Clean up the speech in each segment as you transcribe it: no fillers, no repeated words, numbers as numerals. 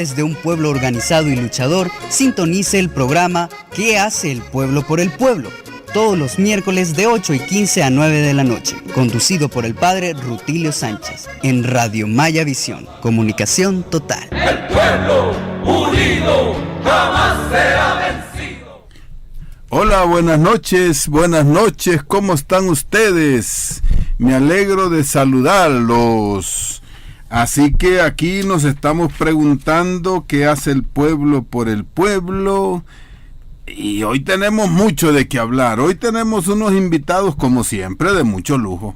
De un pueblo organizado y luchador, sintonice el programa ¿Qué hace el pueblo por el pueblo? Todos los miércoles de 8:15 a 9 de la noche, conducido por el padre Rutilio Sánchez, en Radio Maya Visión, comunicación total. El pueblo unido jamás será vencido. Hola, buenas noches, ¿cómo están ustedes? Me alegro de saludarlos. Así que aquí nos estamos preguntando qué hace el pueblo por el pueblo. Y hoy tenemos mucho de qué hablar. Hoy tenemos unos invitados, como siempre, de mucho lujo.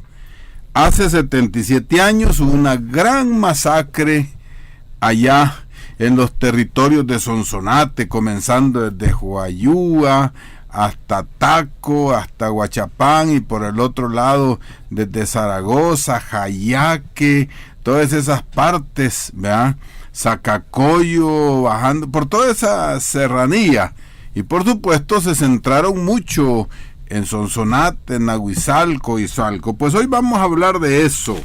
Hace 77 años hubo una gran masacre allá en los territorios de Sonsonate, comenzando desde Joayúa hasta Taco, hasta Huachapán, y por el otro lado desde Zaragoza, Jayaque, todas esas partes, ¿verdad? Zacacoyo, bajando por toda esa serranía. Y por supuesto se centraron mucho en Sonsonate, en Nahuizalco y Salco. Pues hoy vamos a hablar de eso.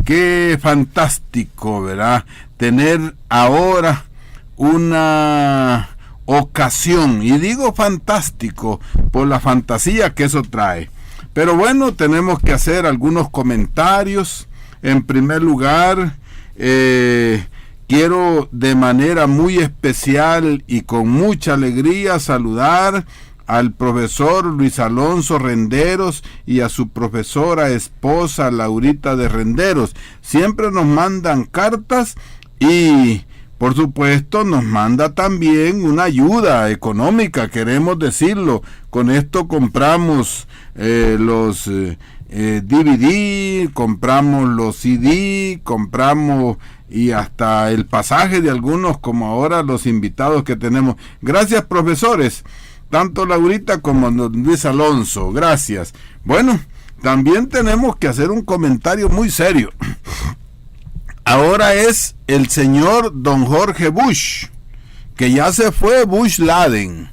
Qué fantástico, ¿verdad? Tener ahora una ocasión. Y digo fantástico por la fantasía que eso trae. Pero bueno, tenemos que hacer algunos comentarios. En primer lugar, quiero de manera muy especial y con mucha alegría saludar al profesor Luis Alonso Renderos y a su profesora esposa Laurita de Renderos. Siempre nos mandan cartas y por supuesto nos manda también una ayuda económica, queremos decirlo. Con esto compramos los DVD, compramos los CD, compramos y hasta el pasaje de algunos, como ahora los invitados que tenemos. Gracias, profesores, tanto Laurita como Luis Alonso, gracias. Bueno, también tenemos que hacer un comentario muy serio. Ahora es el señor don Jorge Bush, que ya se fue Bush Laden,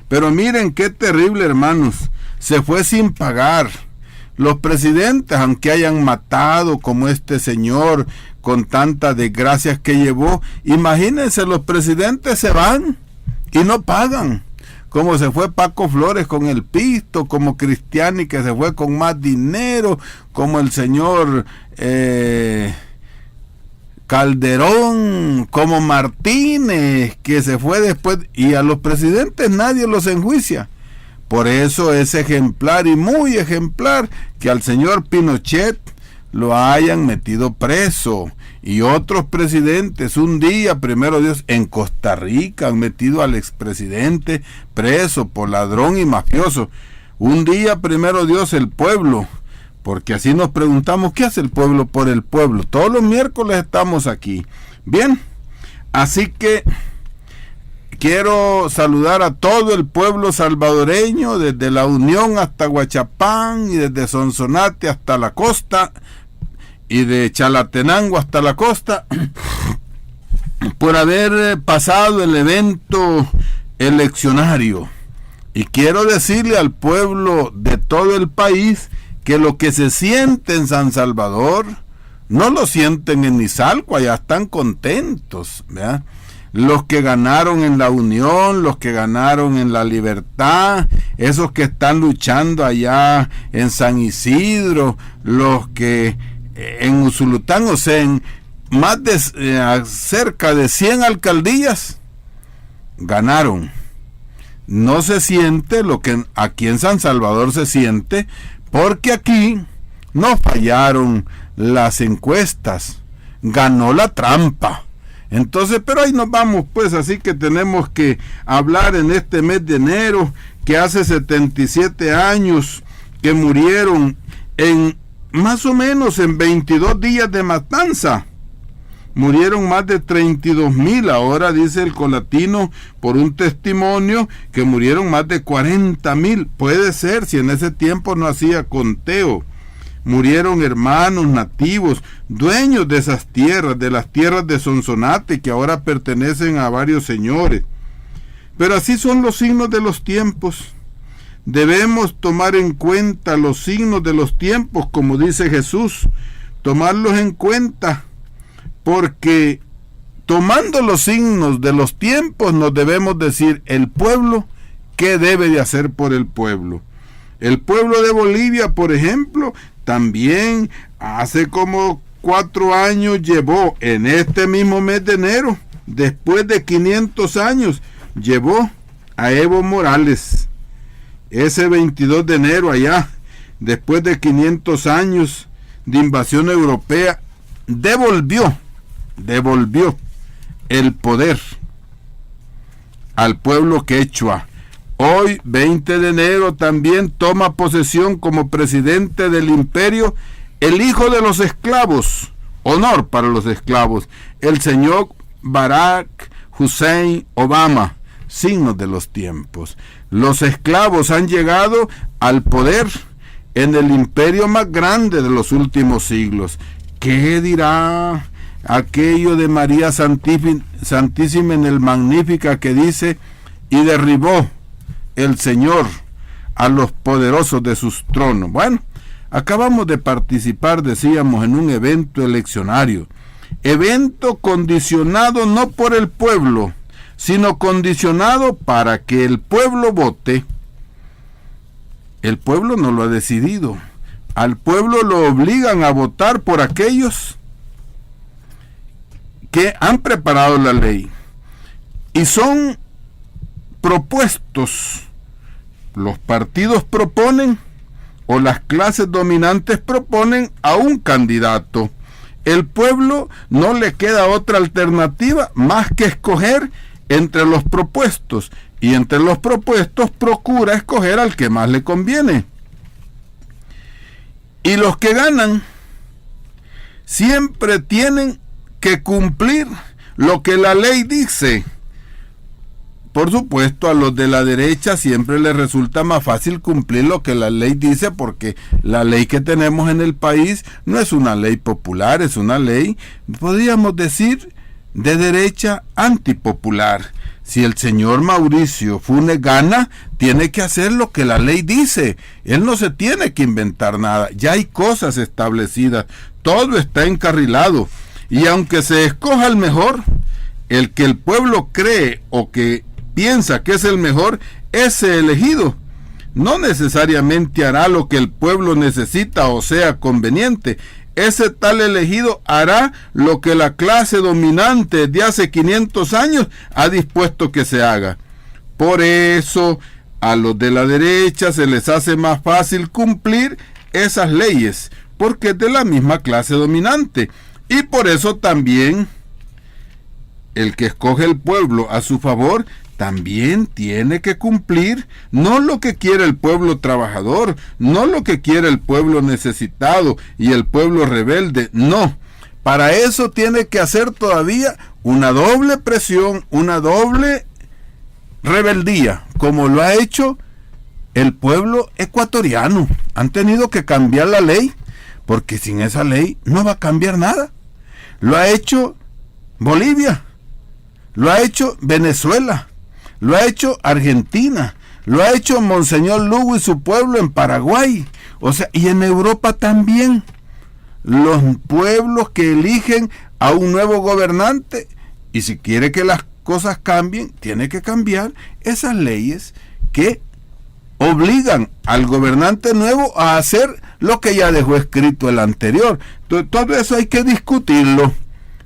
pero miren qué terrible, hermanos, se fue sin pagar. Los presidentes, aunque hayan matado como este señor con tantas desgracias que llevó, imagínense, los presidentes se van y no pagan. Como se fue Paco Flores con el pisto, como Cristiani que se fue con más dinero, como el señor Calderón, como Martínez que se fue después, y a los presidentes nadie los enjuicia. Por eso es ejemplar y muy ejemplar que al señor Pinochet lo hayan metido preso, y otros presidentes un día, primero Dios, en Costa Rica han metido al expresidente preso por ladrón y mafioso. Un día, primero Dios, el pueblo, porque así nos preguntamos qué hace el pueblo por el pueblo. Todos los miércoles estamos aquí. Bien, así que quiero saludar a todo el pueblo salvadoreño, desde La Unión hasta Huachapán, y desde Sonsonate hasta la costa, y de Chalatenango hasta la costa, por haber pasado el evento eleccionario. Y quiero decirle al pueblo de todo el país que lo que se siente en San Salvador, no lo sienten en Izalco, allá están contentos, ¿verdad? Los que ganaron en La Unión, los que ganaron en La Libertad, esos que están luchando allá en San Isidro, los que en Usulután, o sea, en más de cerca de 100 alcaldías ganaron. No se siente lo que aquí en San Salvador se siente, porque aquí no fallaron las encuestas, ganó la trampa. Entonces, pero ahí nos vamos, pues, así que tenemos que hablar en este mes de enero, que hace 77 años que murieron en más o menos en 22 días de matanza. Murieron más de 32,000, ahora dice el Colatino por un testimonio que murieron más de 40,000. Puede ser, si en ese tiempo no hacía conteo. Murieron hermanos nativos, dueños de esas tierras, de las tierras de Sonsonate, que ahora pertenecen a varios señores. Pero así son los signos de los tiempos. Debemos tomar en cuenta los signos de los tiempos, como dice Jesús, tomarlos en cuenta, porque tomando los signos de los tiempos, nos debemos decir, el pueblo, ¿qué debe de hacer por el pueblo? El pueblo de Bolivia, por ejemplo, también hace como 4 años llevó, en este mismo mes de enero, después de 500 años, llevó a Evo Morales. Ese 22 de enero allá, después de 500 años de invasión europea, devolvió el poder al pueblo quechua. Hoy, 20 de enero, también toma posesión como presidente del imperio el hijo de los esclavos, honor para los esclavos, el señor Barack Hussein Obama, signos de los tiempos. Los esclavos han llegado al poder en el imperio más grande de los últimos siglos. ¿Qué dirá aquello de María Santísima en el Magnífica que dice: y derribó el Señor a los poderosos de sus tronos? Bueno, acabamos de participar, decíamos, en un evento eleccionario. Evento condicionado no por el pueblo, sino condicionado para que el pueblo vote. El pueblo no lo ha decidido. Al pueblo lo obligan a votar por aquellos que han preparado la ley. Y son propuestos. Los partidos proponen, o las clases dominantes proponen a un candidato. El pueblo no le queda otra alternativa más que escoger entre los propuestos, y entre los propuestos procura escoger al que más le conviene. Y los que ganan siempre tienen que cumplir lo que la ley dice. Por supuesto, a los de la derecha siempre les resulta más fácil cumplir lo que la ley dice, porque la ley que tenemos en el país no es una ley popular, es una ley, podríamos decir, de derecha antipopular. Si el señor Mauricio Funes gana, tiene que hacer lo que la ley dice. Él no se tiene que inventar nada. Ya hay cosas establecidas. Todo está encarrilado. Y aunque se escoja el mejor, el que el pueblo cree o que piensa que es el mejor, ese elegido no necesariamente hará lo que el pueblo necesita o sea conveniente. Ese tal elegido hará lo que la clase dominante de hace 500 años ha dispuesto que se haga. Por eso, a los de la derecha se les hace más fácil cumplir esas leyes, porque es de la misma clase dominante. Y por eso también el que escoge el pueblo a su favor también tiene que cumplir no lo que quiere el pueblo trabajador, no lo que quiere el pueblo necesitado y el pueblo rebelde, no. Para eso tiene que hacer todavía una doble presión, una doble rebeldía, como lo ha hecho el pueblo ecuatoriano. Han tenido que cambiar la ley, porque sin esa ley no va a cambiar nada. Lo ha hecho Bolivia, lo ha hecho Venezuela, lo ha hecho Argentina, lo ha hecho Monseñor Lugo y su pueblo en Paraguay, o sea, y en Europa también. Los pueblos que eligen a un nuevo gobernante, y si quiere que las cosas cambien, tiene que cambiar esas leyes que obligan al gobernante nuevo a hacer lo que ya dejó escrito el anterior. Todo eso hay que discutirlo,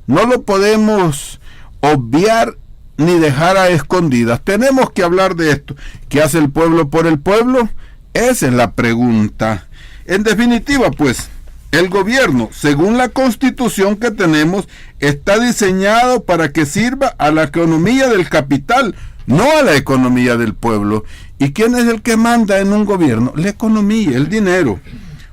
no lo podemos obviar ni dejar a escondidas. Tenemos que hablar de esto. ¿Qué hace el pueblo por el pueblo? Esa es la pregunta. En definitiva, pues, el gobierno, según la constitución que tenemos, está diseñado para que sirva a la economía del capital, no a la economía del pueblo. ¿Y quién es el que manda en un gobierno? La economía, el dinero.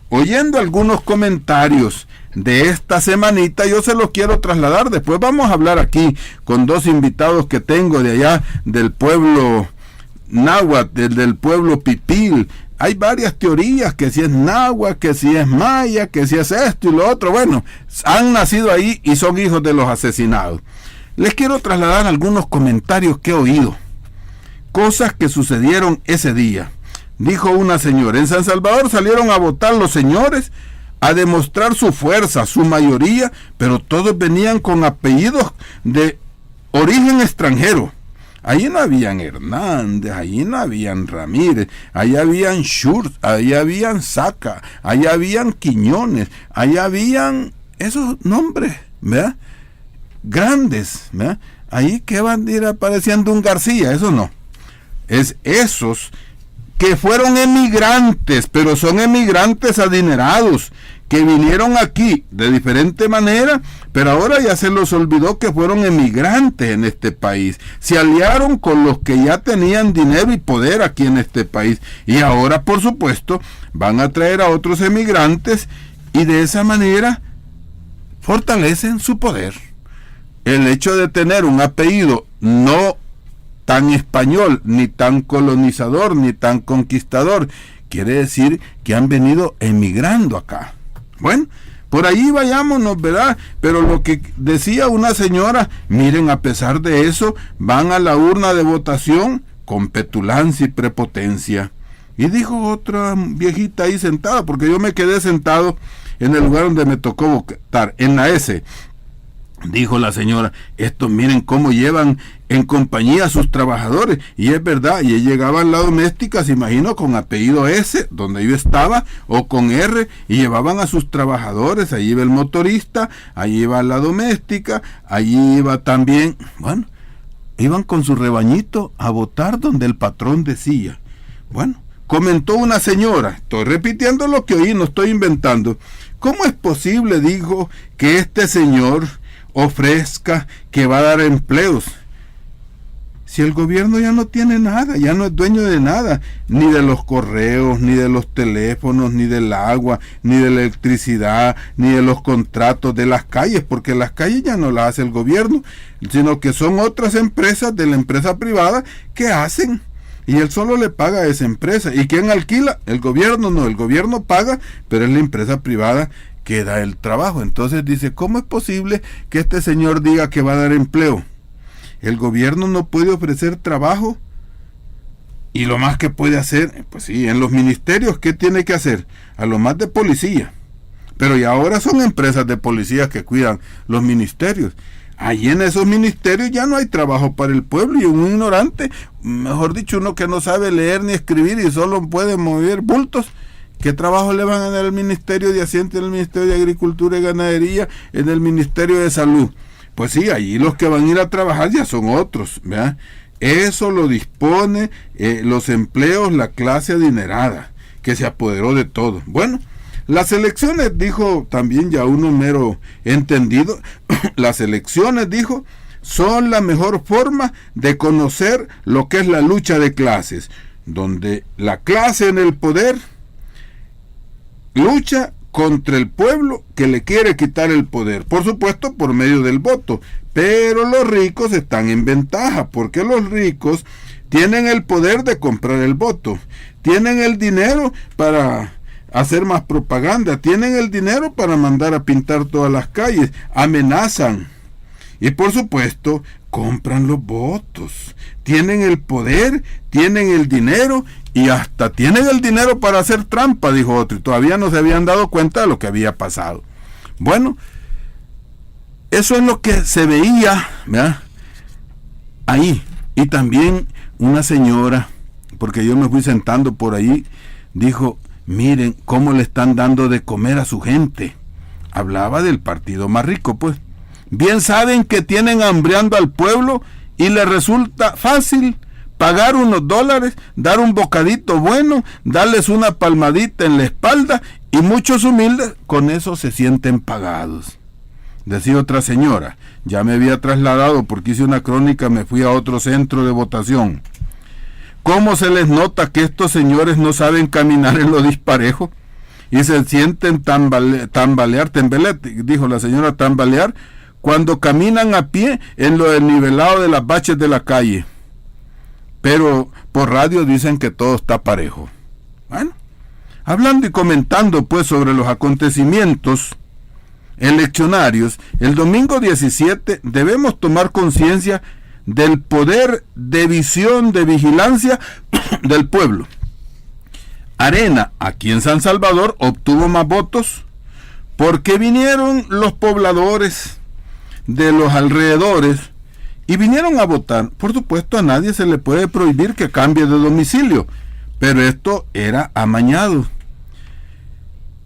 Oyendo algunos comentarios de esta semanita, yo se los quiero trasladar. Después vamos a hablar aquí con dos invitados que tengo de allá del pueblo náhuatl, del pueblo pipil. Hay varias teorías, que si es náhuatl, que si es maya, que si es esto y lo otro. Bueno, han nacido ahí y son hijos de los asesinados. Les quiero trasladar algunos comentarios que he oído, cosas que sucedieron ese día. Dijo una señora: en San Salvador salieron a votar los señores a demostrar su fuerza, su mayoría, pero todos venían con apellidos de origen extranjero. Ahí no habían Hernández, ahí no habían Ramírez, ahí habían Schurz, ahí habían Saca, ahí habían Quiñones, ahí habían esos nombres, ¿verdad? Grandes, ¿verdad? Ahí que van a ir apareciendo un García, eso no. Es esos que fueron emigrantes, pero son emigrantes adinerados, que vinieron aquí de diferente manera, pero ahora ya se los olvidó que fueron emigrantes en este país. Se aliaron con los que ya tenían dinero y poder aquí en este país. Y ahora, por supuesto, van a traer a otros emigrantes y de esa manera fortalecen su poder. El hecho de tener un apellido no tan español, ni tan colonizador, ni tan conquistador, quiere decir que han venido emigrando acá. Bueno, por ahí vayámonos, ¿verdad? Pero lo que decía una señora, miren, a pesar de eso, van a la urna de votación con petulancia y prepotencia. Y dijo otra viejita ahí sentada, porque yo me quedé sentado en el lugar donde me tocó votar, en la S. Dijo la señora, estos miren cómo llevan en compañía a sus trabajadores, y es verdad, y llegaban la doméstica, se imagino, con apellido S, donde yo estaba, o con R, y llevaban a sus trabajadores, ahí iba el motorista, ahí iba la doméstica, allí iba también, bueno, iban con su rebañito a votar donde el patrón decía. Bueno, comentó una señora, estoy repitiendo lo que oí, no estoy inventando, ¿cómo es posible, dijo, que este señor ofrezca que va a dar empleos? Si el gobierno ya no tiene nada, ya no es dueño de nada, ni de los correos, ni de los teléfonos, ni del agua, ni de la electricidad, ni de los contratos de las calles, porque las calles ya no las hace el gobierno, sino que son otras empresas de la empresa privada que hacen, y él solo le paga a esa empresa. ¿Y quién alquila? El gobierno no, el gobierno paga, pero es la empresa privada que da el trabajo. Entonces dice, ¿cómo es posible que este señor diga que va a dar empleo? El gobierno no puede ofrecer trabajo, y lo más que puede hacer, pues sí, en los ministerios, ¿qué tiene que hacer? A lo más de policía, pero ya ahora son empresas de policía que cuidan los ministerios. Allí en esos ministerios ya no hay trabajo para el pueblo, y un ignorante, mejor dicho, uno que no sabe leer ni escribir y solo puede mover bultos, ¿qué trabajo le van a dar al Ministerio de Hacienda, en el Ministerio de Agricultura y Ganadería, en el Ministerio de Salud? Pues sí, allí los que van a ir a trabajar ya son otros, ¿verdad? Eso lo dispone los empleos, la clase adinerada, que se apoderó de todo. Bueno, las elecciones, dijo también ya uno mero entendido, las elecciones, dijo, son la mejor forma de conocer lo que es la lucha de clases, donde la clase en el poder lucha contra el pueblo que le quiere quitar el poder, por supuesto por medio del voto, pero los ricos están en ventaja, porque los ricos tienen el poder de comprar el voto, tienen el dinero para hacer más propaganda, tienen el dinero para mandar a pintar todas las calles, amenazan, y por supuesto compran los votos, tienen el poder, tienen el dinero, y hasta tienen el dinero para hacer trampa, dijo otro, y todavía no se habían dado cuenta de lo que había pasado. Bueno, eso es lo que se veía, ¿verdad?, ahí. Y también una señora, porque yo me fui sentando por ahí, dijo, miren cómo le están dando de comer a su gente. Hablaba del partido más rico, pues. Bien saben que tienen hambreando al pueblo y les resulta fácil pagar unos dólares, dar un bocadito bueno, darles una palmadita en la espalda, y muchos humildes con eso se sienten pagados. Decía otra señora, ya me había trasladado porque hice una crónica, me fui a otro centro de votación. ¿Cómo se les nota que estos señores no saben caminar en lo disparejo? Y se sienten tambalear, dijo la señora, tambalear, cuando caminan a pie en lo desnivelado de las baches de la calle. Pero por radio dicen que todo está parejo. Bueno, hablando y comentando pues sobre los acontecimientos eleccionarios, el domingo 17 debemos tomar conciencia del poder de visión, de vigilancia del pueblo. Arena, aquí en San Salvador, obtuvo más votos porque vinieron los pobladores de los alrededores y vinieron a votar. Por supuesto, a nadie se le puede prohibir que cambie de domicilio, pero esto era amañado.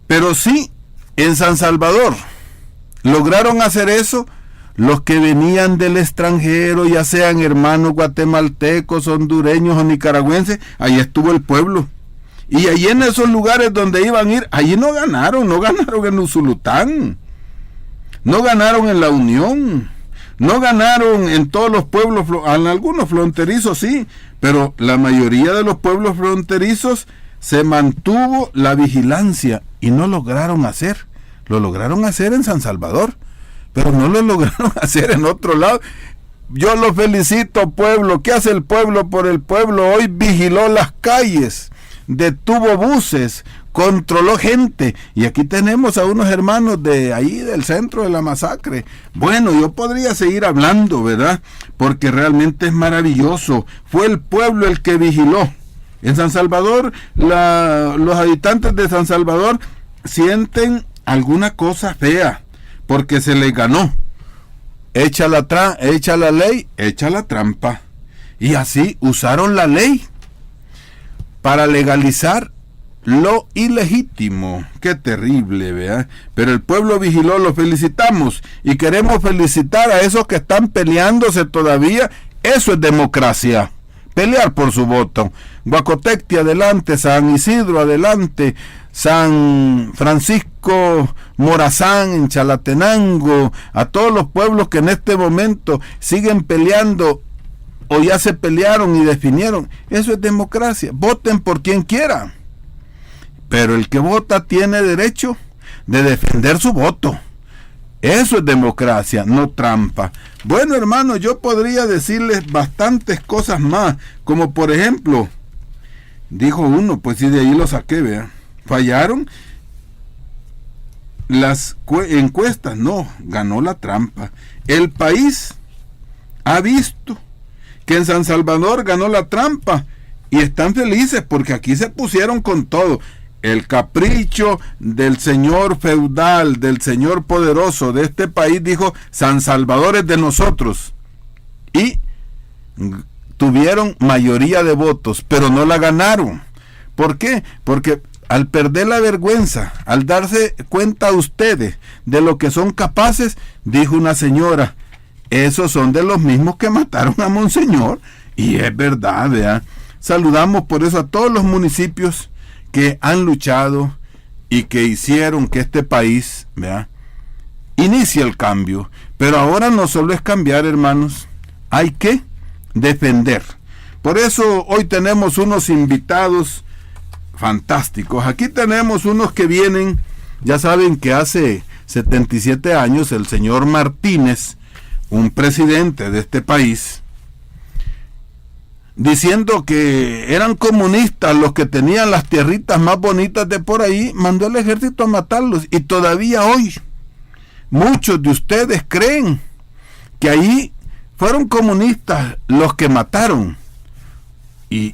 Pero sí, en San Salvador lograron hacer eso los que venían del extranjero, ya sean hermanos guatemaltecos, hondureños o nicaragüenses. Ahí estuvo el pueblo. Y allí en esos lugares donde iban a ir, allí no ganaron en Usulután, no ganaron en La Unión, no ganaron en todos los pueblos, en algunos fronterizos sí, pero la mayoría de los pueblos fronterizos se mantuvo la vigilancia y no lograron hacer. Lo lograron hacer en San Salvador, pero no lo lograron hacer en otro lado. Yo los felicito, pueblo. ¿Qué hace el pueblo por el pueblo? Hoy vigiló las calles, detuvo buses, controló gente, y aquí tenemos a unos hermanos de ahí del centro de la masacre. Bueno, yo podría seguir hablando, ¿verdad? Porque realmente es maravilloso. Fue el pueblo el que vigiló. En San Salvador, los habitantes de San Salvador sienten alguna cosa fea, porque se les ganó. Echa la ley, echa la trampa. Y así usaron la ley para legalizar lo ilegítimo. Qué terrible, ¿verdad? Pero el pueblo vigiló, lo felicitamos, y queremos felicitar a esos que están peleándose todavía. Eso es democracia, pelear por su voto. Guacotecti adelante, San Isidro adelante, San Francisco Morazán en Chalatenango, a todos los pueblos que en este momento siguen peleando o ya se pelearon y definieron. Eso es democracia. Voten por quien quiera, pero el que vota tiene derecho de defender su voto. Eso es democracia, no trampa. Bueno, hermano, yo podría decirles bastantes cosas más, como por ejemplo, dijo uno, pues sí, de ahí lo saqué, vean, fallaron las encuestas. No, ganó la trampa. El país ha visto que en San Salvador ganó la trampa y están felices porque aquí se pusieron con todo. El capricho del señor feudal, del señor poderoso de este país dijo: San Salvador es de nosotros, y tuvieron mayoría de votos, pero no la ganaron. ¿Por qué? Porque al perder la vergüenza, al darse cuenta ustedes de lo que son capaces, dijo una señora: esos son de los mismos que mataron a Monseñor. Y es verdad, ¿verdad? Saludamos por eso a todos los municipios que han luchado y que hicieron que este país, ¿verdad?, inicie el cambio. Pero ahora no solo es cambiar, hermanos, hay que defender. Por eso hoy tenemos unos invitados fantásticos. Aquí tenemos unos que vienen, ya saben que hace 77 años el señor Martínez, un presidente de este país, diciendo que eran comunistas los que tenían las tierritas más bonitas de por ahí, mandó al ejército a matarlos. Y todavía hoy muchos de ustedes creen que ahí fueron comunistas los que mataron. Y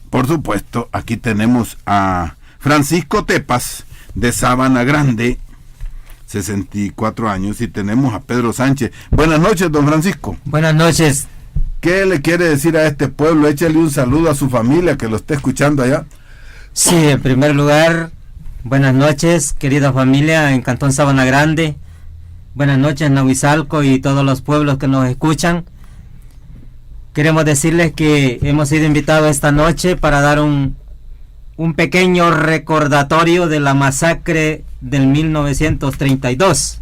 por supuesto aquí tenemos a Francisco Tepas de Sabana Grande, 64 años, y tenemos a Pedro Sánchez. Buenas noches, don Francisco. Buenas noches. ¿Qué le quiere decir a este pueblo? Échale un saludo a su familia que lo esté escuchando allá. Sí, en primer lugar, buenas noches, querida familia en Cantón Sabana Grande. Buenas noches, Nahuizalco y todos los pueblos que nos escuchan. Queremos decirles que hemos sido invitados esta noche para dar un pequeño recordatorio de la masacre del 1932.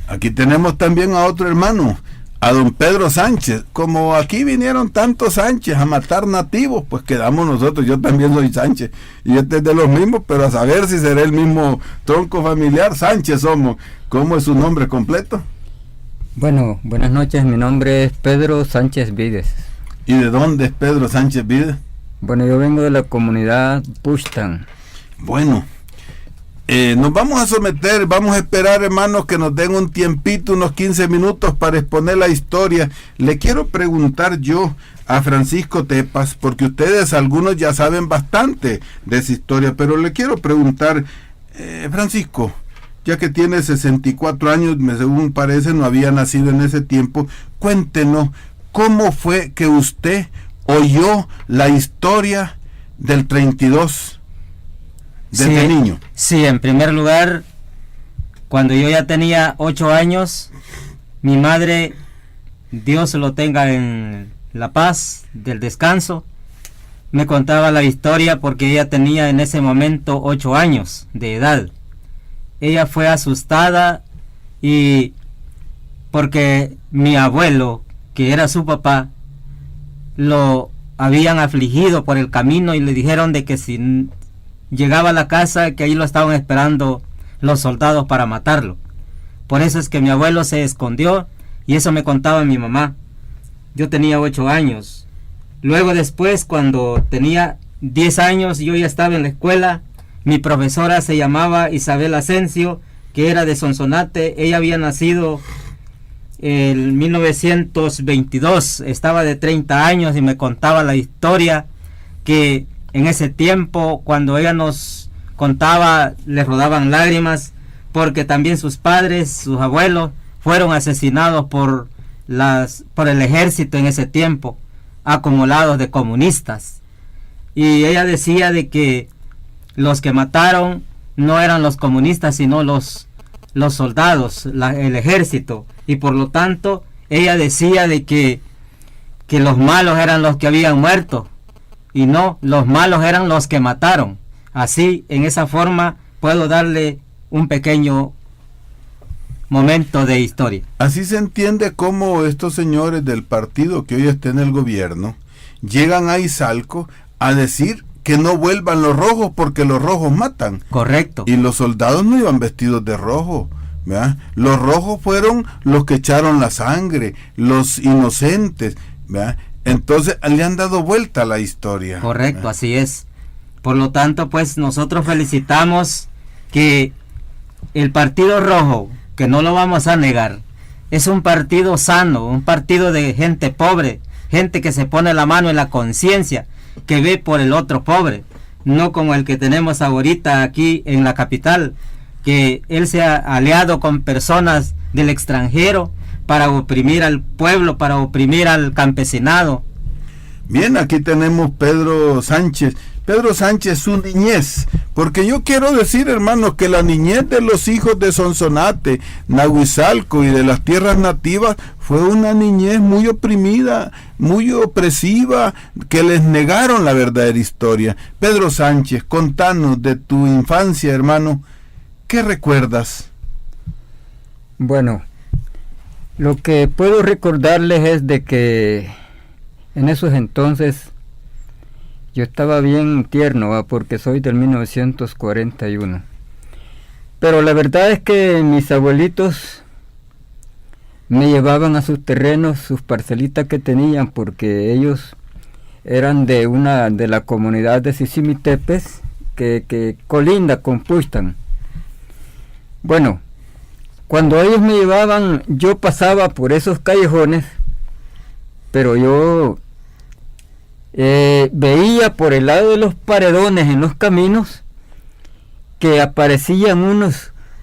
Aquí tenemos también a otro hermano, a don Pedro Sánchez. Como aquí vinieron tantos Sánchez a matar nativos, pues quedamos nosotros. Yo también soy Sánchez y este es de los mismos, pero a saber si será el mismo tronco familiar. Sánchez somos. ¿Cómo es su nombre completo? Bueno, buenas noches, mi nombre es Pedro Sánchez Vides. ¿Y de dónde es Pedro Sánchez Vides? Bueno, yo vengo de la comunidad Pushtan. Bueno, nos vamos a someter, vamos a esperar, hermanos, que nos den un tiempito, unos 15 minutos para exponer la historia. Le quiero preguntar yo a Francisco Tepas, porque ustedes algunos ya saben bastante de esa historia, pero le quiero preguntar, Francisco, ya que tiene 64 años, según parece, no había nacido en ese tiempo. Cuéntenos, ¿cómo fue que usted oyó la historia del 32 desde niño? Sí, en primer lugar, cuando yo ya tenía 8 años, mi madre, Dios lo tenga en la paz del descanso, me contaba la historia porque ella tenía en ese momento 8 años de edad. Ella fue asustada y porque mi abuelo, que era su papá, lo habían afligido por el camino y le dijeron de que si llegaba a la casa, que ahí lo estaban esperando los soldados para matarlo. Por eso es que mi abuelo se escondió, y eso me contaba mi mamá. Yo tenía 8 años. Luego después, cuando tenía 10 años, yo ya estaba en la escuela. Mi profesora se llamaba Isabel Asensio, que era de Sonsonate. Ella había nacido en 1922, estaba de 30 años y me contaba la historia que en ese tiempo, cuando ella nos contaba, le rodaban lágrimas porque también sus padres, sus abuelos, fueron asesinados por el ejército en ese tiempo, acumulados de comunistas. Y ella decía de que los que mataron no eran los comunistas, sino los soldados, el ejército. Y por lo tanto, ella decía de que los malos eran los que habían muerto, y no, los malos eran los que mataron. Así, en esa forma, puedo darle un pequeño momento de historia. Así se entiende cómo estos señores del partido que hoy está en el gobierno llegan a Izalco a decir que no vuelvan los rojos porque los rojos matan. Correcto. Y los soldados no iban vestidos de rojo, ¿verdad? Los rojos fueron los que echaron la sangre, los inocentes, ¿verdad? Entonces le han dado vuelta a la historia. Correcto, ¿verdad? Así es. Por lo tanto, pues nosotros felicitamos que el Partido Rojo, que no lo vamos a negar, es un partido sano, un partido de gente pobre, gente que se pone la mano en la conciencia, que ve por el otro pobre, no como el que tenemos ahorita aquí en la capital, que él se ha aliado con personas del extranjero para oprimir al pueblo, para oprimir al campesinado. Bien, aquí tenemos Pedro Sánchez. Pedro Sánchez, su niñez, porque yo quiero decir, hermanos, que la niñez de los hijos de Sonsonate, Nahuizalco y de las tierras nativas fue una niñez muy oprimida, muy opresiva, que les negaron la verdadera historia. Pedro Sánchez, contanos de tu infancia, hermano, ¿qué recuerdas? Bueno, lo que puedo recordarles es de que en esos entonces yo estaba bien tierno, porque soy del 1941. Pero la verdad es que mis abuelitos me llevaban a sus terrenos, sus parcelitas que tenían, porque ellos eran de la comunidad de Sisimitepes, que colinda con Puxtan. Bueno, cuando ellos me llevaban, yo pasaba por esos callejones, pero yo veía por el lado de los paredones en los caminos que aparecían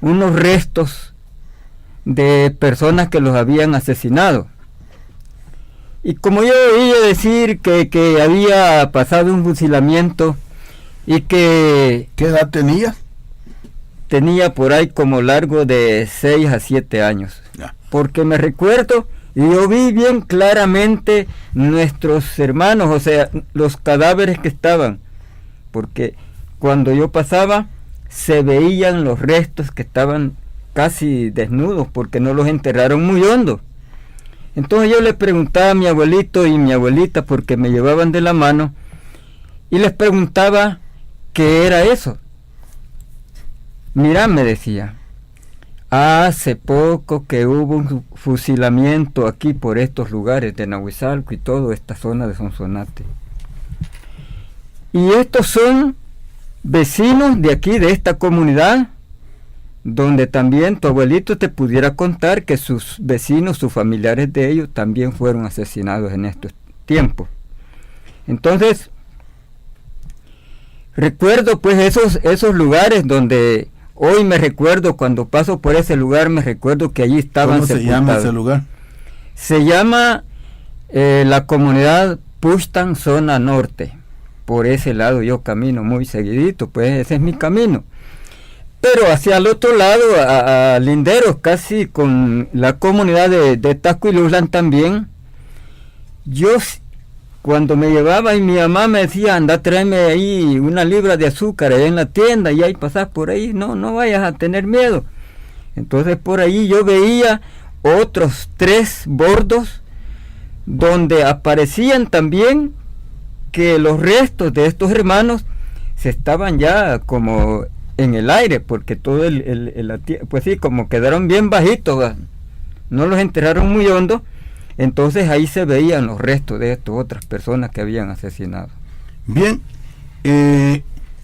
unos restos de personas que los habían asesinado. Y como yo oía decir que había pasado un fusilamiento y que... ¿Qué edad tenías? Tenía por ahí como largo de 6 a 7 años. Ya. Porque me recuerdo y yo vi bien claramente nuestros hermanos, o sea, los cadáveres que estaban. Porque cuando yo pasaba se veían los restos que estaban casi desnudos porque no los enterraron muy hondo. Entonces yo le preguntaba a mi abuelito y mi abuelita, porque me llevaban de la mano, y les preguntaba qué era eso. Mira, me decía, hace poco que hubo un fusilamiento aquí por estos lugares de Nahuizalco y toda esta zona de Sonsonate. Y estos son vecinos de aquí, de esta comunidad, donde también tu abuelito te pudiera contar que sus vecinos, sus familiares de ellos, también fueron asesinados en estos tiempos. Entonces, recuerdo pues esos lugares donde Hoy me recuerdo, cuando paso por ese lugar, me recuerdo que allí estaban ¿Cómo se sepultados. llama ese lugar? Se llama la comunidad Puxtan, zona norte. Por ese lado yo camino muy seguidito, pues ese es mi camino. Pero hacia el otro lado, a linderos, casi con la comunidad de Tascuiluzlan también, yo cuando me llevaba y mi mamá me decía, anda, tráeme ahí una libra de azúcar allá en la tienda, y ahí pasás por ahí, no vayas a tener miedo. Entonces por ahí yo veía otros 3 bordos donde aparecían también que los restos de estos hermanos se estaban ya como en el aire, porque todo pues sí, como quedaron bien bajitos, ¿va? No los enterraron muy hondo, entonces ahí se veían los restos de estas otras personas que habían asesinado. Bien,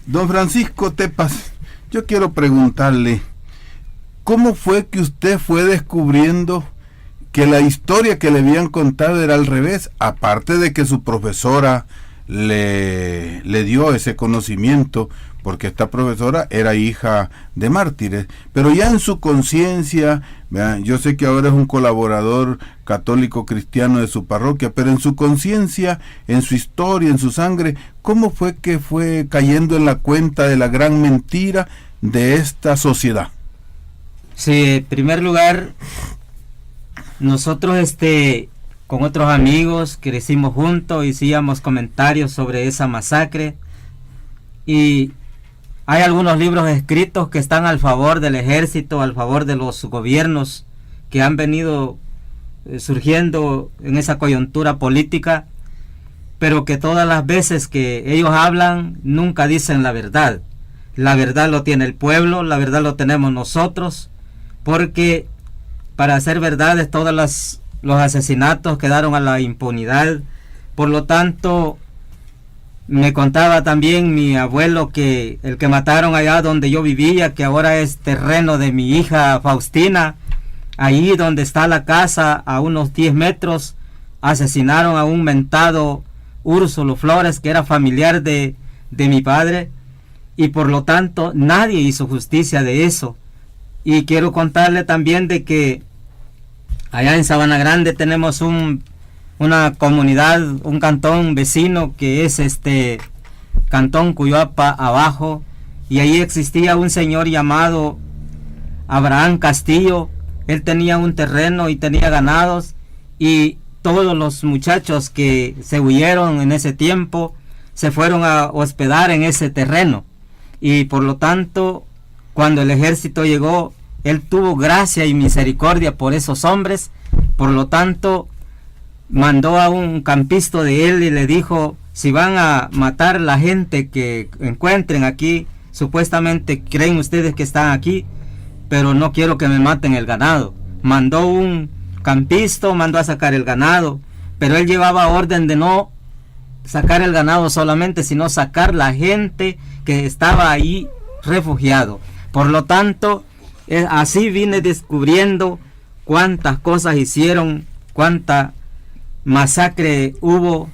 don Francisco Tepas, yo quiero preguntarle, ¿cómo fue que usted fue descubriendo que la historia que le habían contado era al revés, aparte de que su profesora le dio ese conocimiento, porque esta profesora era hija de mártires, pero ya en su conciencia, yo sé que ahora es un colaborador católico cristiano de su parroquia, pero en su conciencia, en su historia, en su sangre, ¿cómo fue que fue cayendo en la cuenta de la gran mentira de esta sociedad? Sí, en primer lugar, nosotros con otros amigos crecimos juntos, hacíamos comentarios sobre esa masacre, y hay algunos libros escritos que están al favor del ejército, al favor de los gobiernos que han venido surgiendo en esa coyuntura política, pero que todas las veces que ellos hablan nunca dicen la verdad. La verdad lo tiene el pueblo, la verdad lo tenemos nosotros, porque para hacer verdades todos los asesinatos quedaron a la impunidad. Por lo tanto, me contaba también mi abuelo que el que mataron allá donde yo vivía, que ahora es terreno de mi hija Faustina, ahí donde está la casa, a unos 10 metros, asesinaron a un mentado Úrsulo Flores, que era familiar de mi padre, y por lo tanto nadie hizo justicia de eso. Y quiero contarle también de que allá en Sabana Grande tenemos una comunidad, un cantón vecino que es Cantón Cuyuapa Abajo, y ahí existía un señor llamado Abraham Castillo. Él tenía un terreno y tenía ganados, y todos los muchachos que se huyeron en ese tiempo se fueron a hospedar en ese terreno, y por lo tanto cuando el ejército llegó, él tuvo gracia y misericordia por esos hombres. Por lo tanto mandó a un campista de él y le dijo, si van a matar la gente que encuentren aquí, supuestamente creen ustedes que están aquí, pero no quiero que me maten el ganado. Mandó un campista, mandó a sacar el ganado, pero él llevaba orden de no sacar el ganado solamente, sino sacar la gente que estaba ahí refugiado. Por lo tanto, así vine descubriendo cuántas cosas hicieron, cuánta masacre hubo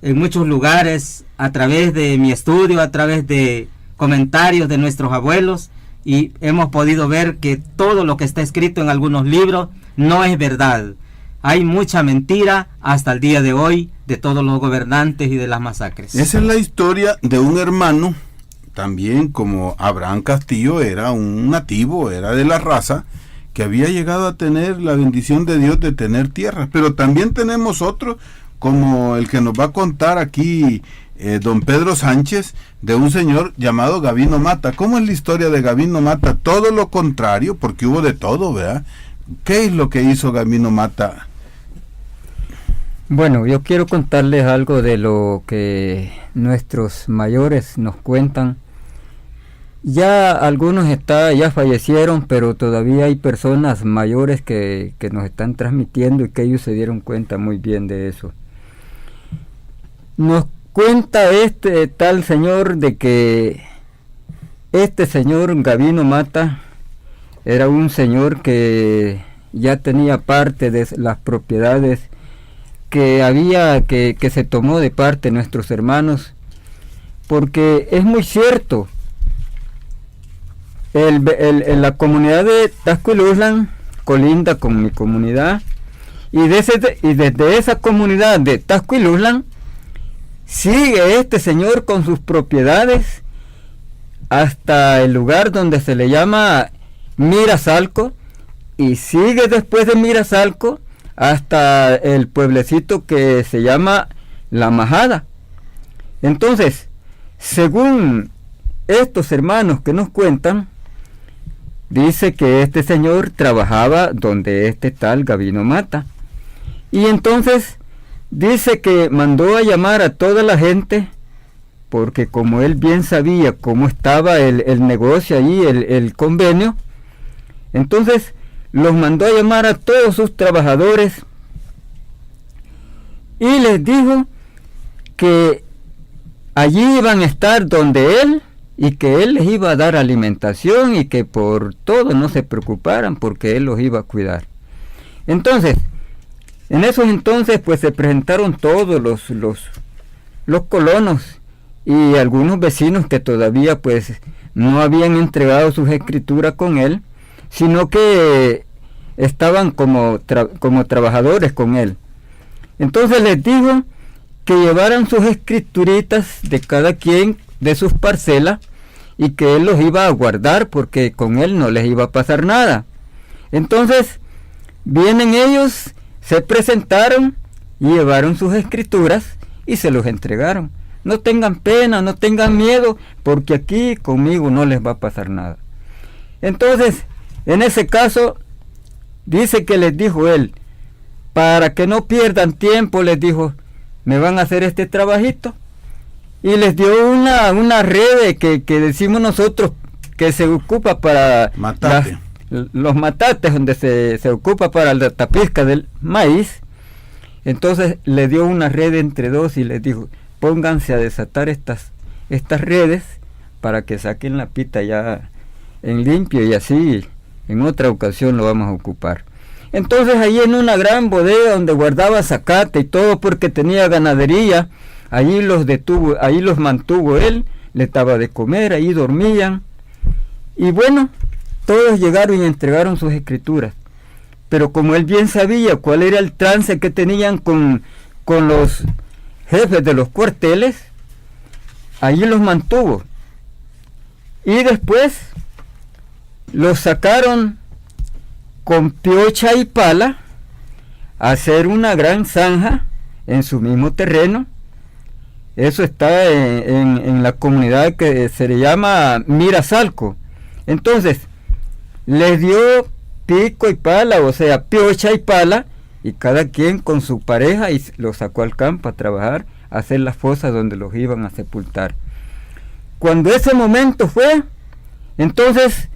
en muchos lugares, a través de mi estudio, a través de comentarios de nuestros abuelos, y hemos podido ver que todo lo que está escrito en algunos libros no es verdad. Hay mucha mentira hasta el día de hoy de todos los gobernantes y de las masacres. Esa es la historia de un hermano, también como Abraham Castillo, era un nativo, era de la raza, que había llegado a tener la bendición de Dios de tener tierras. Pero también tenemos otro, como el que nos va a contar aquí don Pedro Sánchez, de un señor llamado Gavino Mata. ¿Cómo es la historia de Gavino Mata? Todo lo contrario, porque hubo de todo, ¿verdad? ¿Qué es lo que hizo Gavino Mata? Bueno, yo quiero contarles algo de lo que nuestros mayores nos cuentan. Ya algunos ya fallecieron, pero todavía hay personas mayores que nos están transmitiendo, y que ellos se dieron cuenta muy bien de eso. Nos cuenta este tal señor de que este señor Gavino Mata era un señor que ya tenía parte de las propiedades que se tomó de parte de nuestros hermanos, porque es muy cierto, la comunidad de Tascuiluzlan colinda con mi comunidad, y desde esa comunidad de Tascuiluzlan sigue este señor con sus propiedades hasta el lugar donde se le llama Mirazalco, y sigue después de Mirazalco hasta el pueblecito que se llama La Majada. Entonces, según estos hermanos que nos cuentan, dice que este señor trabajaba donde este tal Gabino Mata, y entonces dice que mandó a llamar a toda la gente, porque como él bien sabía cómo estaba el negocio allí, el convenio, entonces los mandó a llamar a todos sus trabajadores y les dijo que allí iban a estar donde él, y que él les iba a dar alimentación, y que por todo no se preocuparan porque él los iba a cuidar. Entonces, en esos entonces pues se presentaron todos los colonos y algunos vecinos que todavía pues no habían entregado sus escrituras con él, sino que estaban como trabajadores con él. Entonces les dijo que llevaran sus escrituritas de cada quien de sus parcelas, y que él los iba a guardar porque con él no les iba a pasar nada. Entonces vienen ellos, se presentaron y llevaron sus escrituras y se los entregaron. No tengan pena, no tengan miedo, porque aquí conmigo no les va a pasar nada. Entonces, en ese caso, dice que les dijo él, para que no pierdan tiempo, les dijo, me van a hacer este trabajito. Y les dio una red que decimos nosotros que se ocupa para los matates, donde se ocupa para la tapizca del maíz. Entonces le dio una red entre dos y les dijo, pónganse a desatar estas redes para que saquen la pita ya en limpio, y así en otra ocasión lo vamos a ocupar. Entonces ahí en una gran bodega donde guardaba zacate y todo, porque tenía ganadería, allí los mantuvo él, les daba de comer, ahí dormían. Y bueno, todos llegaron y entregaron sus escrituras. Pero como él bien sabía cuál era el trance que tenían con los jefes de los cuarteles, allí los mantuvo. Y después los sacaron con piocha y pala a hacer una gran zanja en su mismo terreno. Eso está en la comunidad que se le llama Mirazalco. Entonces, les dio pico y pala, o sea, piocha y pala, y cada quien con su pareja, y los sacó al campo a trabajar, a hacer las fosas donde los iban a sepultar. Cuando ese momento fue, entonces,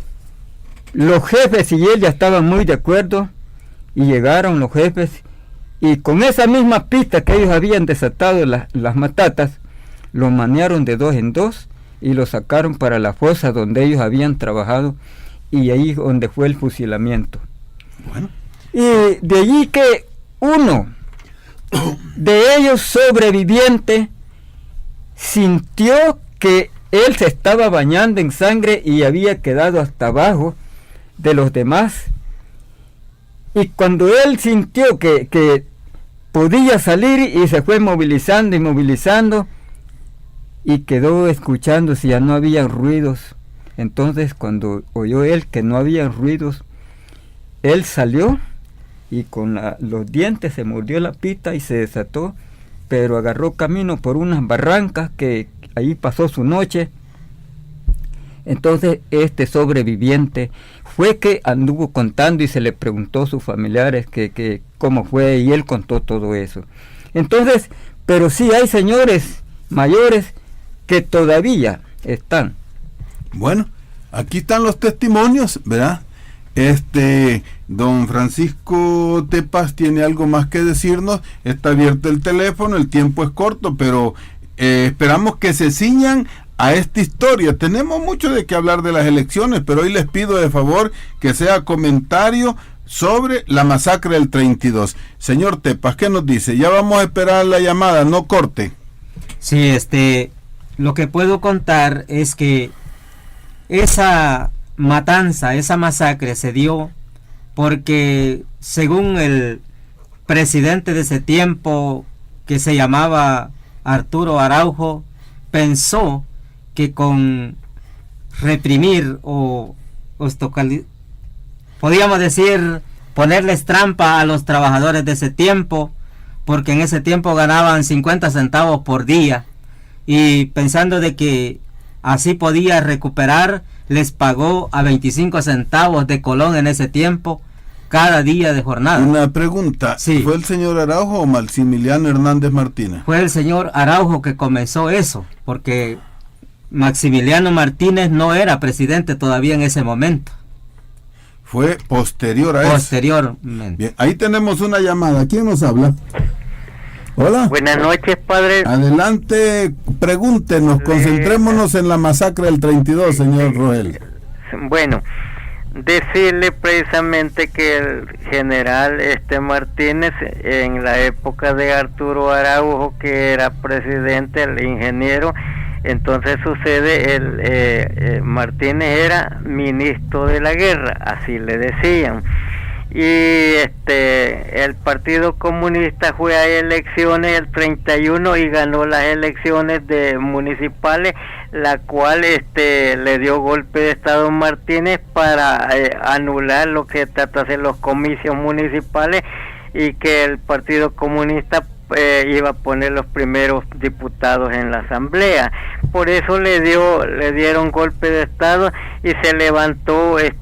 los jefes y él ya estaban muy de acuerdo, y llegaron los jefes, y con esa misma pista que ellos habían desatado las matatas, lo manearon de dos en dos y lo sacaron para la fosa donde ellos habían trabajado, y ahí donde fue el fusilamiento. Bueno. Y de allí que uno de ellos sobreviviente sintió que él se estaba bañando en sangre y había quedado hasta abajo de los demás, y cuando él sintió que podía salir, y se fue movilizando y movilizando, y quedó escuchando si ya no había ruidos. Entonces cuando oyó él que no había ruidos, él salió y con los dientes se mordió la pita y se desató, pero agarró camino por unas barrancas que ahí pasó su noche. Entonces este sobreviviente fue que anduvo contando y se le preguntó a sus familiares que cómo fue, y él contó todo eso. Entonces, pero sí hay señores mayores que todavía están. Bueno, aquí están los testimonios, ¿verdad? Don Francisco Tepas tiene algo más que decirnos. Está abierto el teléfono, el tiempo es corto, pero esperamos que se ciñan a esta historia. Tenemos mucho de qué hablar de las elecciones, pero hoy les pido de favor que sea comentario sobre la masacre del 32. Señor Tepas, ¿qué nos dice? Ya vamos a esperar la llamada, no corte. Sí, lo que puedo contar es que esa matanza, esa masacre se dio porque, según el presidente de ese tiempo, que se llamaba Arturo Araujo, pensó que con reprimir podríamos decir, ponerles trampa a los trabajadores de ese tiempo, porque en ese tiempo ganaban 50 centavos por día, y pensando de que así podía recuperar, les pagó a 25 centavos de colón en ese tiempo cada día de jornada. Una pregunta, sí. ¿Fue el señor Araujo o Maximiliano Hernández Martínez? Fue el señor Araujo que comenzó eso, porque Maximiliano Martínez no era presidente todavía en ese momento. Fue posterior a eso. Posteriormente. Bien, ahí tenemos una llamada. ¿Quién nos habla? Hola. Buenas noches, padre. Adelante, pregúntenos, concentrémonos en la masacre del 32, señor Roel. Bueno, decirle precisamente que el general Martínez, en la época de Arturo Araujo, que era presidente, el ingeniero, entonces sucede, Martínez era ministro de la guerra, así le decían. Y el Partido Comunista fue a elecciones el 31 y ganó las elecciones de municipales, la cual le dio golpe de estado a Martínez para anular lo que trata de hacer los comicios municipales, y que el Partido Comunista iba a poner los primeros diputados en la asamblea. Por eso le dieron golpe de estado y se levantó el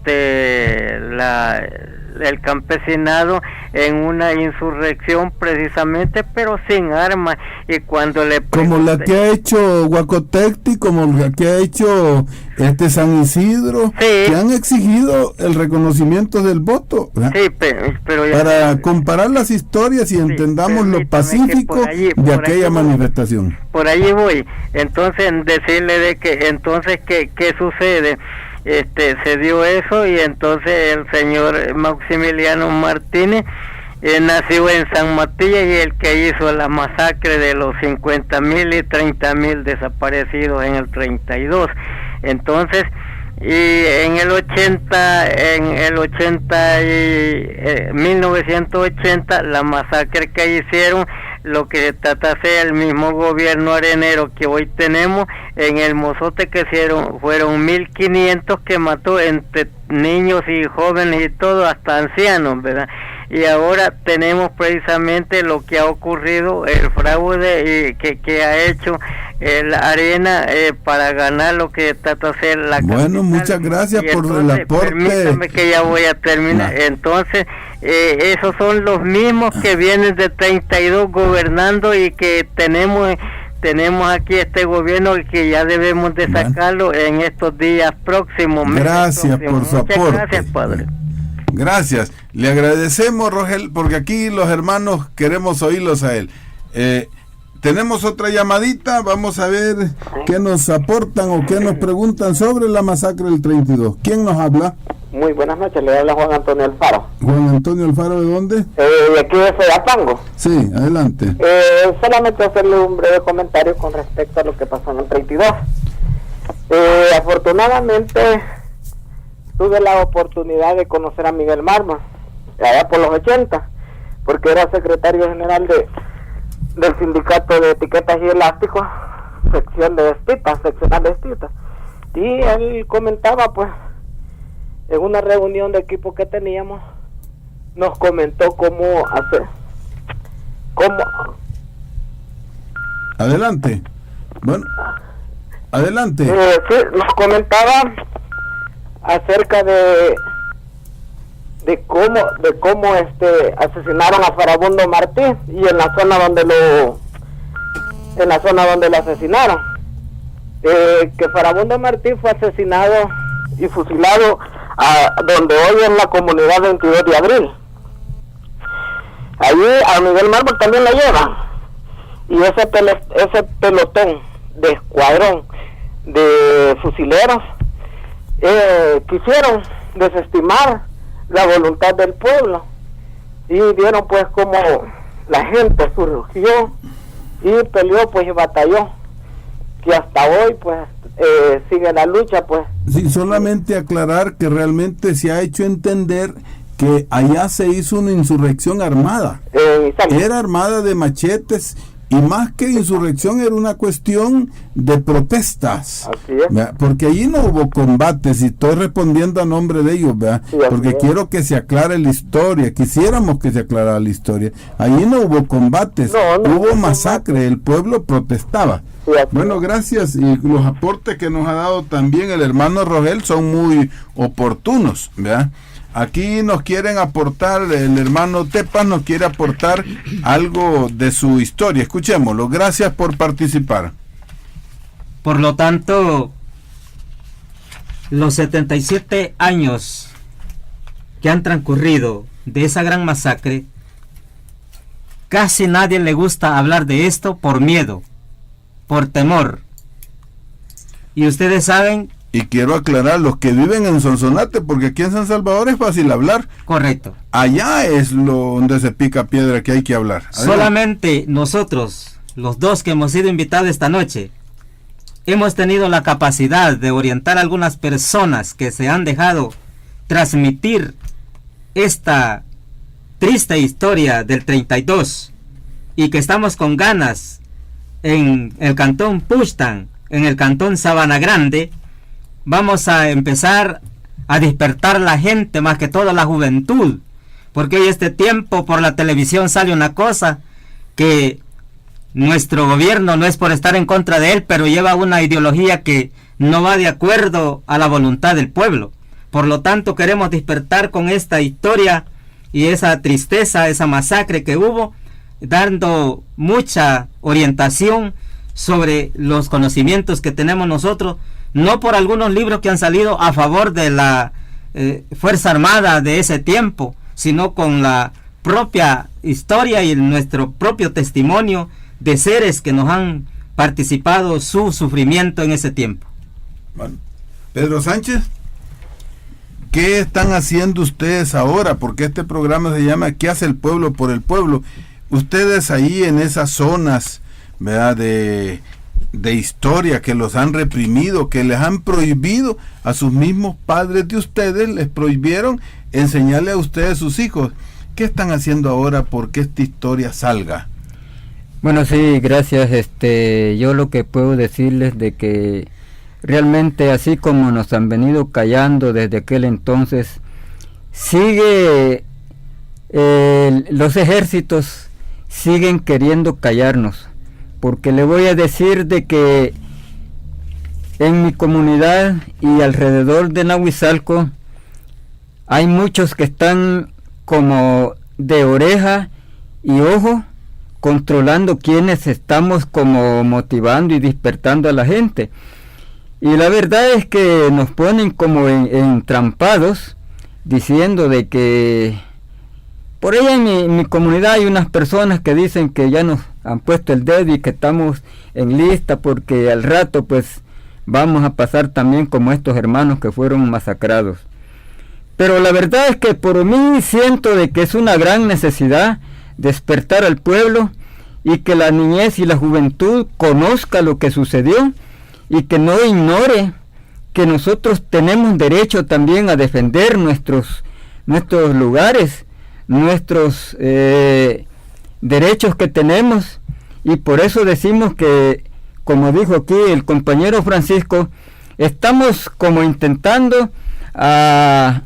campesinado en una insurrección precisamente, pero sin armas. Y cuando le como la que ha hecho Huacotecti, como la que ha hecho San Isidro, sí, que han exigido el reconocimiento del voto, sí, pero ya, para comparar las historias y entendamos lo pacífico de aquella manifestación. Por allí voy. Entonces, decirle de que entonces ¿qué sucede? Se dio eso, y entonces el señor Maximiliano Martínez nació en San Matías, y el que hizo la masacre de los 50,000 y 30,000 desaparecidos en el 32. Entonces, y en el 1980, la masacre que hicieron, lo que se trata de hacer el mismo gobierno arenero que hoy tenemos, en el Mozote, que fueron 1,500 que mató, entre niños y jóvenes y todo, hasta ancianos, ¿verdad? Y ahora tenemos precisamente lo que ha ocurrido, el fraude que ha hecho la arena para ganar lo que trata de hacer la capital. Bueno, muchas gracias por el aporte. Permítame que ya voy a terminar. Entonces, esos son los mismos que vienen de 32 gobernando, y que tenemos aquí este gobierno que ya debemos de sacarlo en estos días próximos. Gracias por su aporte. Gracias, padre. Gracias. Le agradecemos, Rogel, porque aquí los hermanos queremos oírlos a él. Tenemos otra llamadita, vamos a ver qué nos aportan o qué nos preguntan sobre la masacre del 32. ¿Quién nos habla? Muy buenas noches, le habla Juan Antonio Alfaro. Juan Antonio Alfaro, ¿de dónde? De aquí de Soyapango. Sí, adelante. Solamente hacerle un breve comentario con respecto a lo que pasó en el 32. Afortunadamente, tuve la oportunidad de conocer a Miguel Marma, allá por los 80, porque era secretario general del sindicato de etiquetas y elásticos, seccional de estitas, y él comentaba, pues, en una reunión de equipo que teníamos, nos comentó cómo hacer, Adelante. Bueno, adelante. Sí, nos comentaba acerca de cómo asesinaron a Farabundo Martí, y en la zona donde lo asesinaron, que Farabundo Martí fue asesinado y fusilado donde hoy es la comunidad 22 de abril. Allí a Miguel Mármol también la llevan, y ese pelotón de escuadrón de fusileros quisieron desestimar la voluntad del pueblo, y vieron pues como la gente surgió y peleó, pues, y batalló, que hasta hoy pues sigue la lucha, pues. Sí, solamente aclarar que realmente se ha hecho entender que allá se hizo una insurrección armada. Era armada de machetes, y más que insurrección era una cuestión de protestas. Así es. ¿Verdad? Porque allí no hubo combates, y estoy respondiendo a nombre de ellos, ¿verdad? Sí, porque quiero que se aclare la historia, quisiéramos que se aclarara la historia. Allí no hubo combates, no hubo masacre, el pueblo protestaba. Sí, bueno, gracias, y los aportes que nos ha dado también el hermano Rogel son muy oportunos, ¿verdad? Aquí nos quieren aportar, el hermano Tepas nos quiere aportar algo de su historia. Escuchémoslo. Gracias por participar. Por lo tanto, los 77 años que han transcurrido de esa gran masacre, casi nadie le gusta hablar de esto por miedo, por temor. Y ustedes saben. Y quiero aclarar, los que viven en Sonsonate, porque aquí en San Salvador es fácil hablar. Correcto. Allá es donde se pica piedra, que hay que hablar. Adelante. Solamente nosotros, los dos que hemos sido invitados esta noche, hemos tenido la capacidad de orientar a algunas personas que se han dejado transmitir esta triste historia del 32, y que estamos con ganas en el cantón Puxtan, en el cantón Sabana Grande. Vamos a empezar a despertar la gente, más que todo la juventud, porque hoy este tiempo por la televisión sale una cosa que nuestro gobierno, no es por estar en contra de él, pero lleva una ideología que no va de acuerdo a la voluntad del pueblo. Por lo tanto, queremos despertar con esta historia y esa tristeza, esa masacre que hubo, dando mucha orientación sobre los conocimientos que tenemos nosotros, no por algunos libros que han salido a favor de la Fuerza Armada de ese tiempo, sino con la propia historia y nuestro propio testimonio de seres que nos han participado su sufrimiento en ese tiempo. Bueno, Pedro Sánchez, ¿qué están haciendo ustedes ahora? Porque este programa se llama ¿Qué hace el pueblo por el pueblo? Ustedes ahí en esas zonas, ¿verdad?, de historia, que los han reprimido, que les han prohibido a sus mismos padres de ustedes, les prohibieron enseñarle a ustedes sus hijos. ¿Qué están haciendo ahora porque esta historia salga? Bueno, sí, gracias. Yo lo que puedo decirles de que realmente, así como nos han venido callando desde aquel entonces, sigue los ejércitos siguen queriendo callarnos. Porque le voy a decir de que en mi comunidad y alrededor de Nahuizalco hay muchos que están como de oreja y ojo, controlando quienes estamos como motivando y despertando a la gente. Y la verdad es que nos ponen como entrampados, diciendo de que por allá en mi comunidad hay unas personas que dicen que ya nos han puesto el dedo y que estamos en lista porque al rato pues vamos a pasar también como estos hermanos que fueron masacrados. Pero la verdad es que por mí siento de que es una gran necesidad despertar al pueblo y que la niñez y la juventud conozca lo que sucedió y que no ignore que nosotros tenemos derecho también a defender nuestros lugares, nuestros derechos que tenemos, y por eso decimos que, como dijo aquí el compañero Francisco, estamos como intentando a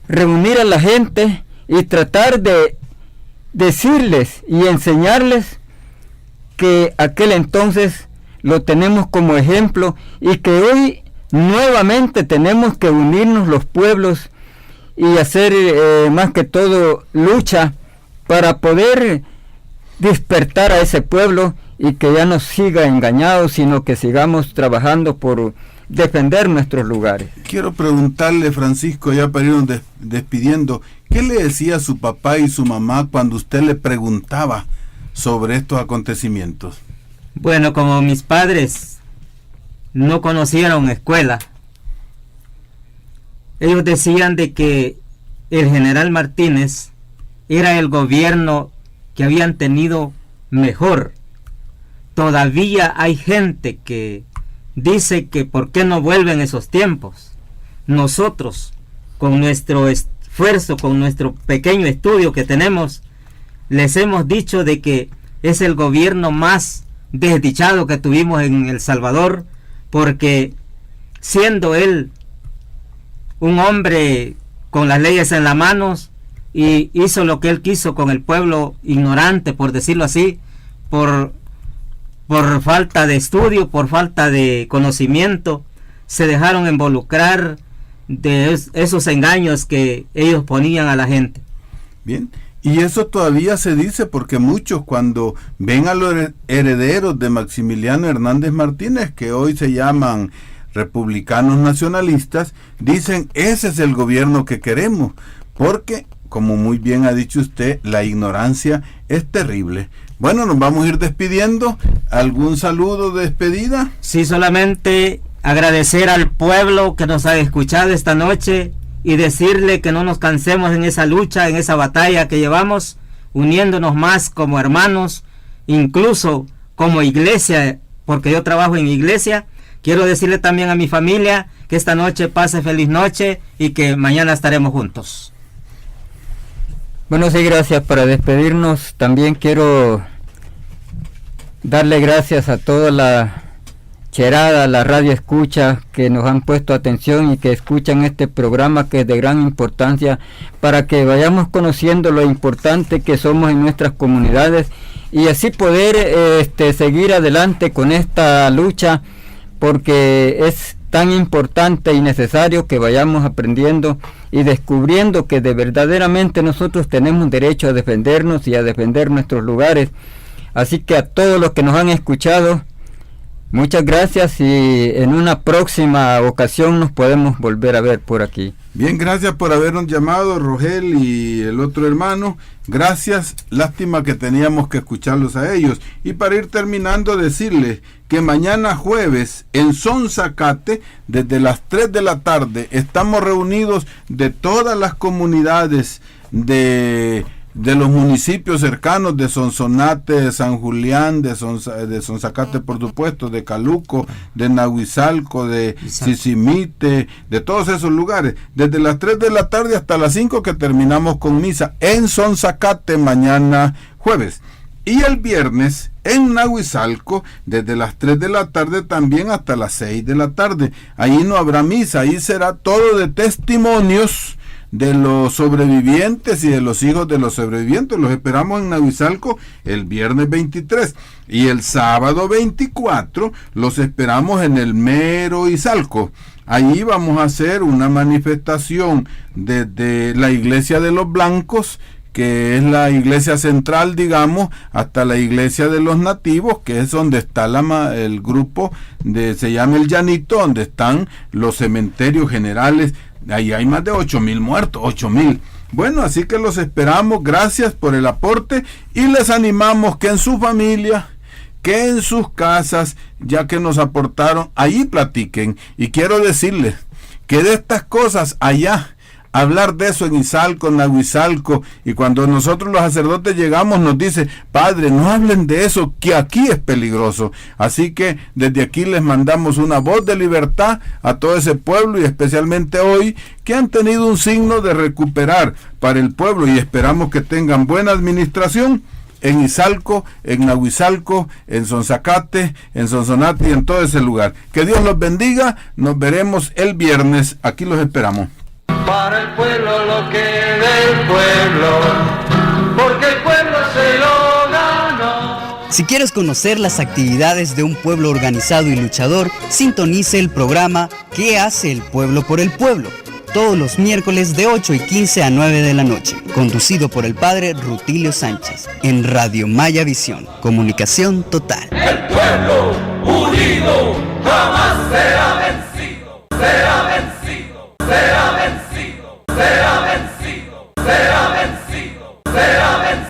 reunir a la gente y tratar de decirles y enseñarles que aquel entonces lo tenemos como ejemplo y que hoy nuevamente tenemos que unirnos los pueblos y hacer más que todo lucha para poder despertar a ese pueblo y que ya no siga engañado, sino que sigamos trabajando por defender nuestros lugares. Quiero preguntarle, Francisco, ya para irnos despidiendo, ¿qué le decía a su papá y su mamá cuando usted le preguntaba sobre estos acontecimientos? Bueno, como mis padres no conocieron escuela, ellos decían de que el general Martínez era el gobierno que habían tenido mejor. Todavía hay gente que dice que por qué no vuelven esos tiempos. Nosotros, con nuestro esfuerzo, con nuestro pequeño estudio que tenemos, les hemos dicho de que es el gobierno más desdichado que tuvimos en El Salvador, porque siendo él un hombre con las leyes en las manos, y hizo lo que él quiso con el pueblo ignorante, por decirlo así, por falta de estudio, por falta de conocimiento, se dejaron involucrar de esos engaños que ellos ponían a la gente. Bien, y eso todavía se dice porque muchos, cuando ven a los herederos de Maximiliano Hernández Martínez, que hoy se llaman republicanos nacionalistas, dicen ese es el gobierno que queremos, porque, como muy bien ha dicho usted, la ignorancia es terrible. Bueno, nos vamos a ir despidiendo. ¿Algún saludo de despedida? Sí, solamente agradecer al pueblo que nos ha escuchado esta noche y decirle que no nos cansemos en esa lucha, en esa batalla que llevamos, uniéndonos más como hermanos, incluso como iglesia, porque yo trabajo en iglesia. Quiero decirle también a mi familia que esta noche pase feliz noche y que mañana estaremos juntos. Bueno, sí, gracias. Para despedirnos, también quiero darle gracias a toda la cherada, la radio escucha, que nos han puesto atención y que escuchan este programa, que es de gran importancia para que vayamos conociendo lo importante que somos en nuestras comunidades y así poder seguir adelante con esta lucha, porque es tan importante y necesario que vayamos aprendiendo y descubriendo que de verdaderamente nosotros tenemos derecho a defendernos y a defender nuestros lugares. Así que a todos los que nos han escuchado, muchas gracias, y en una próxima ocasión nos podemos volver a ver por aquí. Bien, gracias por habernos llamado, Rogel y el otro hermano. Gracias, lástima que teníamos que escucharlos a ellos. Y para ir terminando, decirles que mañana jueves en Sonzacate, desde las 3 de la tarde, estamos reunidos de todas las comunidades de los municipios cercanos, de Sonsonate, de San Julián, de Sonzacate, por supuesto, de Caluco, de Nahuizalco, de Sisimite, de todos esos lugares, desde las 3 de la tarde hasta las 5 que terminamos con misa en Sonzacate mañana jueves. Y el viernes en Nahuizalco, desde las 3 de la tarde también hasta las 6 de la tarde. Ahí no habrá misa, ahí será todo de testimonios de los sobrevivientes y de los hijos de los sobrevivientes. Los esperamos en Nahuizalco el viernes 23, y el sábado 24 los esperamos en el mero Izalco. Ahí vamos a hacer una manifestación desde la iglesia de los Blancos, que es la iglesia central, digamos, hasta la iglesia de los nativos, que es donde está el grupo se llama El Llanito, donde están los cementerios generales. Ahí hay más de 8,000 muertos, 8,000. Bueno, así que los esperamos. Gracias por el aporte y les animamos que en su familia, que en sus casas, ya que nos aportaron, ahí platiquen. Y quiero decirles que de estas cosas allá, hablar de eso en Izalco, en Nahuizalco, y cuando nosotros los sacerdotes llegamos nos dice: padre, no hablen de eso, que aquí es peligroso. Así que desde aquí les mandamos una voz de libertad a todo ese pueblo, y especialmente hoy que han tenido un signo de recuperar para el pueblo, y esperamos que tengan buena administración en Izalco, en Nahuizalco, en Sonzacate, en Sonsonate y en todo ese lugar. Que Dios los bendiga. Nos veremos el viernes. Aquí los esperamos. Para el pueblo lo que del pueblo, porque el pueblo se lo ganó. Si quieres conocer las actividades de un pueblo organizado y luchador, sintonice el programa ¿Qué hace el pueblo por el pueblo? Todos los miércoles de 8:15 a 9 de la noche, conducido por el padre Rutilio Sánchez, en Radio Maya Visión, comunicación total. El pueblo unido jamás será vencido.